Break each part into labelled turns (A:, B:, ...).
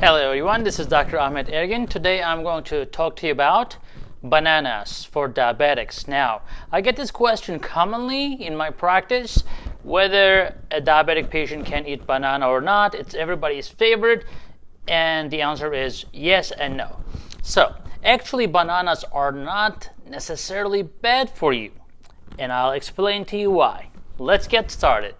A: Hello everyone, this is Dr. Ahmed Ergin. Today I'm going to talk to you about bananas for diabetics. Now, I get this question commonly in my practice, whether a diabetic patient can eat banana or not. It's everybody's favorite, and the answer is yes and no. So, actually bananas are not necessarily bad for you, and I'll explain to you why. Let's get started.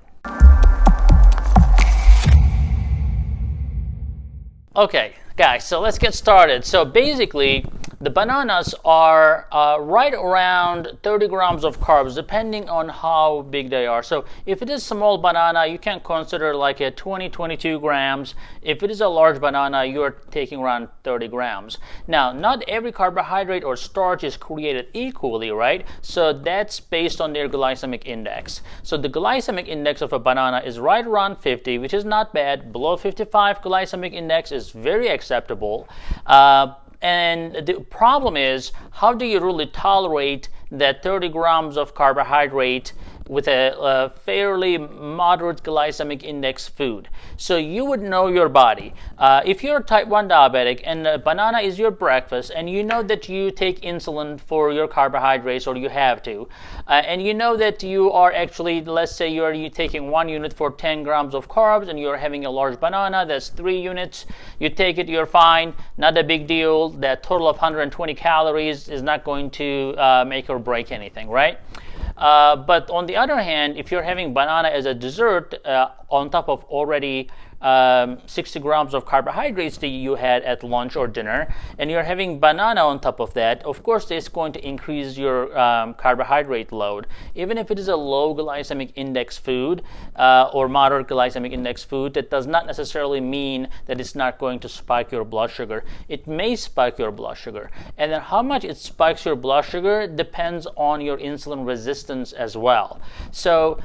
A: Okay, guys, so let's get started. So basically, the bananas are right around 30 grams of carbs, depending on how big they are. So if it is small banana, you can consider like a 22 grams. If it is a large banana, you're taking around 30 grams. Now, not every carbohydrate or starch is created equally, right? So that's based on their glycemic index. So the glycemic index of a banana is right around 50, which is not bad. Below 55 glycemic index is very acceptable. And the problem is, how do you really tolerate that 30 grams of carbohydrate with a fairly moderate glycemic index food? So you would know your body. If you're a type 1 diabetic and a banana is your breakfast, and you know that you take insulin for your carbohydrates, or you have to, and you know that you are actually, let's say you're taking 1 unit for 10 grams of carbs, and you're having a large banana, that's 3 units. You take it, you're fine, not a big deal. That total of 120 calories is not going to make or break anything, right? But on the other hand, if you're having banana as a dessert on top of already 60 grams of carbohydrates that you had at lunch or dinner, and you're having banana on top of that, of course it's going to increase your carbohydrate load. Even if it is a low glycemic index food or moderate glycemic index food, that does not necessarily mean that it's not going to spike your blood sugar. It may spike your blood sugar, and then how much it spikes your blood sugar depends on your insulin resistance as well. So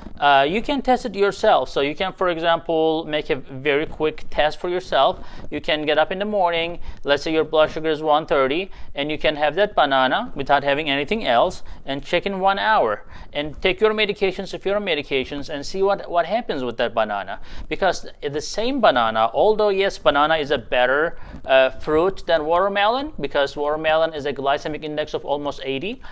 A: you can test it yourself. So you can, for example, make a very quick test for yourself. You can get up in the morning, let's say your blood sugar is 130, and you can have that banana without having anything else, and check in 1 hour, and take your medications if you're on medications, and see what happens with that banana. Because the same banana, although yes, banana is a better fruit than watermelon, because watermelon is a glycemic index of almost 80,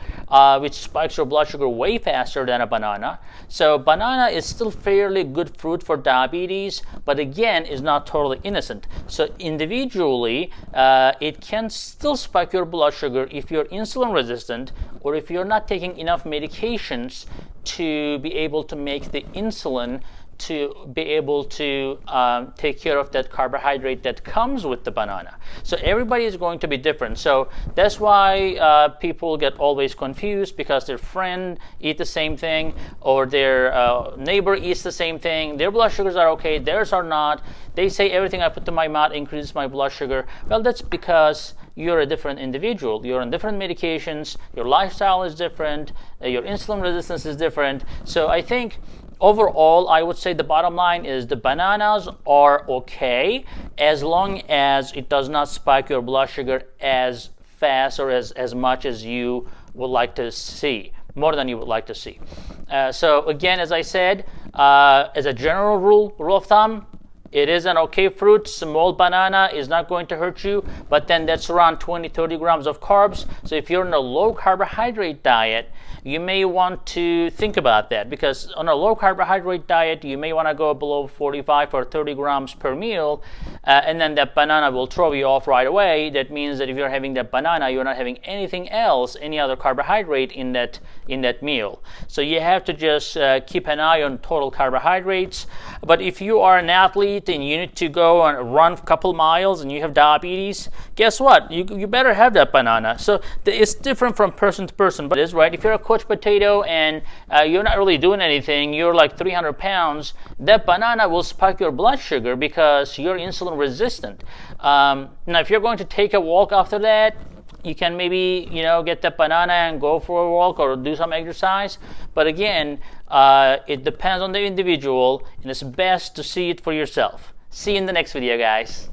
A: which spikes your blood sugar way faster than a banana. So banana is still fairly good fruit for diabetes, but again is not totally innocent. So individually, it can still spike your blood sugar if you're insulin resistant, or if you're not taking enough medications to be able to make the insulin to be able to take care of that carbohydrate that comes with the banana. So everybody is going to be different. So that's why people get always confused, because their friend eats the same thing, or their neighbor eats the same thing. Their blood sugars are okay, theirs are not. They say everything I put to my mouth increases my blood sugar. Well, that's because you're a different individual. You're on different medications, your lifestyle is different, your insulin resistance is different. So I think overall, I would say the bottom line is the bananas are okay as long as it does not spike your blood sugar as fast or as much as you would like to see, more than you would like to see. So again, as I said, as a general rule of thumb, it is an okay fruit. Small banana is not going to hurt you, but then that's around 20-30 grams of carbs. So if you're on a low carbohydrate diet, you may want to think about that, because on a low carbohydrate diet, you may want to go below 45 or 30 grams per meal, and then that banana will throw you off right away. That means that if you're having that banana, you're not having anything else, any other carbohydrate in that meal. So you have to just keep an eye on total carbohydrates. But if you are an athlete and you need to go and run a couple miles and you have diabetes, guess what? You better have that banana. So it's different from person to person, but it is right. If you're a couch potato and you're not really doing anything, you're like 300 pounds, that banana will spike your blood sugar because you're insulin resistant. Now, if you're going to take a walk after that, you can maybe, get that banana and go for a walk or do some exercise. But again, it depends on the individual, and it's best to see it for yourself. See you in the next video, guys.